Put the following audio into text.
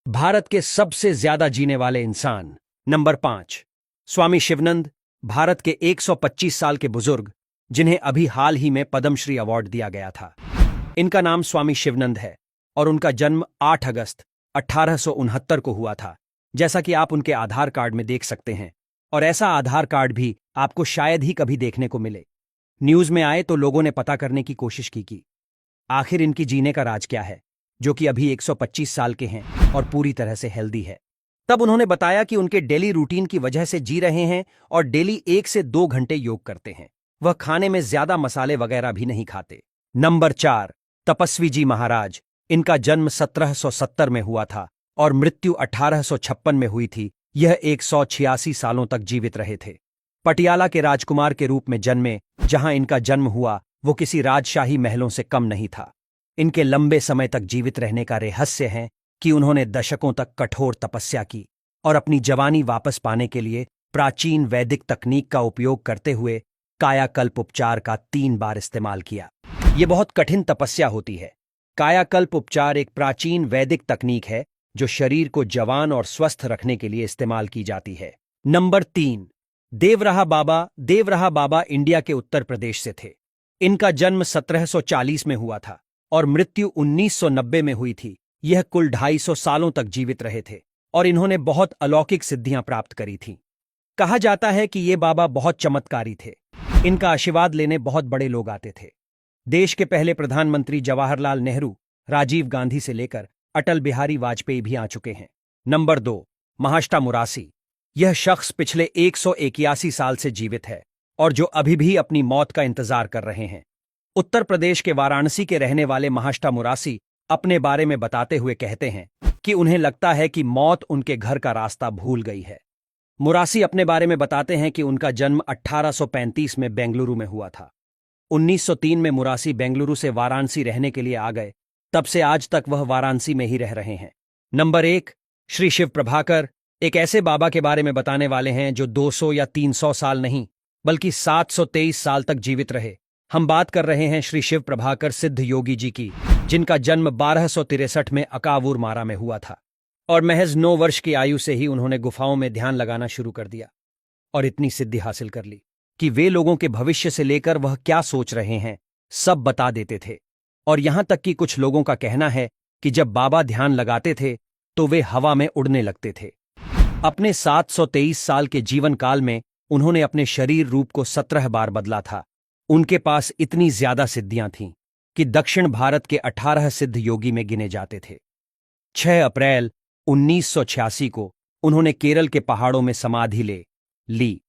भारत के सबसे ज्यादा जीने वाले इंसान। नंबर 5, स्वामी शिवानंद, भारत के 125 साल के बुजुर्ग, जिन्हें अभी हाल ही में पद्मश्री अवार्ड दिया गया था। इनका नाम स्वामी शिवानंद है और उनका जन्म 8 अगस्त 1869 को हुआ था, जैसा कि आप उनके आधार कार्ड में देख सकते हैं। और ऐसा आधार कार्ड भी आपको शायद ही कभी देखने को मिले। न्यूज में आए तो लोगों ने पता करने की कोशिश की आखिर इनकी जीने का राज क्या है, जो कि अभी 125 साल के हैं और पूरी तरह से हेल्दी है। तब उन्होंने बताया कि उनके डेली रूटीन की वजह से जी रहे हैं और डेली 1 से 2 घंटे योग करते हैं। वह खाने में ज्यादा मसाले वगैरह भी नहीं खाते। नंबर 4, तपस्वी जी महाराज। इनका जन्म 1770 में हुआ था और मृत्यु 1856 में हुई थी। यह 186 सालों तक जीवित रहे थे। पटियाला के राजकुमार के रूप में जन्मे। जहां इनका जन्म हुआ वो किसी राजशाही महलों से कम नहीं था। इनके लंबे समय तक जीवित रहने का रहस्य है कि उन्होंने दशकों तक कठोर तपस्या की और अपनी जवानी वापस पाने के लिए प्राचीन वैदिक तकनीक का उपयोग करते हुए कायाकल्प उपचार का 3 बार इस्तेमाल किया। ये बहुत कठिन तपस्या होती है। कायाकल्प उपचार एक प्राचीन वैदिक तकनीक है जो शरीर को जवान और स्वस्थ रखने के लिए इस्तेमाल की जाती है। नंबर 3, देवराहा बाबा। देवराहा बाबा इंडिया के उत्तर प्रदेश से थे। इनका जन्म 1740 में हुआ था और मृत्यु 1990 में हुई थी। यह कुल 250 सालों तक जीवित रहे थे और इन्होंने बहुत अलौकिक सिद्धियां प्राप्त करी थीं। कहा जाता है कि ये बाबा बहुत चमत्कारी थे। इनका आशीर्वाद लेने बहुत बड़े लोग आते थे। देश के पहले प्रधानमंत्री जवाहरलाल नेहरू, राजीव गांधी से लेकर अटल बिहारी वाजपेयी भी आ चुके हैं। नंबर 2, महाष्टा मुरासी। यह शख्स पिछले 181 साल से जीवित है और जो अभी भी अपनी मौत का इंतजार कर रहे हैं। उत्तर प्रदेश के वाराणसी के रहने वाले महाष्टा मुरासी अपने बारे में बताते हुए कहते हैं कि उन्हें लगता है कि मौत उनके घर का रास्ता भूल गई है। मुरासी अपने बारे में बताते हैं कि उनका जन्म 1835 में बेंगलुरु में हुआ था। 1903 में मुरासी बेंगलुरु से वाराणसी रहने के लिए आ गए। तब से आज तक वह वाराणसी में ही रह रहे हैं। नंबर 1, श्री शिव प्रभाकर। एक ऐसे बाबा के बारे में बताने वाले हैं जो 200 या 300 साल नहीं बल्कि 723 साल तक जीवित रहे। हम बात कर रहे हैं श्री शिव प्रभाकर सिद्ध योगी जी की, जिनका जन्म 1263 में अकावूर मारा में हुआ था और महज 9 वर्ष की आयु से ही उन्होंने गुफाओं में ध्यान लगाना शुरू कर दिया और इतनी सिद्धि हासिल कर ली कि वे लोगों के भविष्य से लेकर वह क्या सोच रहे हैं सब बता देते थे। और यहां तक कि कुछ लोगों का कहना है कि जब बाबा ध्यान लगाते थे तो वे हवा में उड़ने लगते थे। अपने 723 साल के जीवन काल में उन्होंने अपने शरीर रूप को 17 बार बदला था। उनके पास इतनी ज्यादा सिद्धियां थीं कि दक्षिण भारत के 18 सिद्ध योगी में गिने जाते थे। 6 अप्रैल 1986 को उन्होंने केरल के पहाड़ों में समाधि ले ली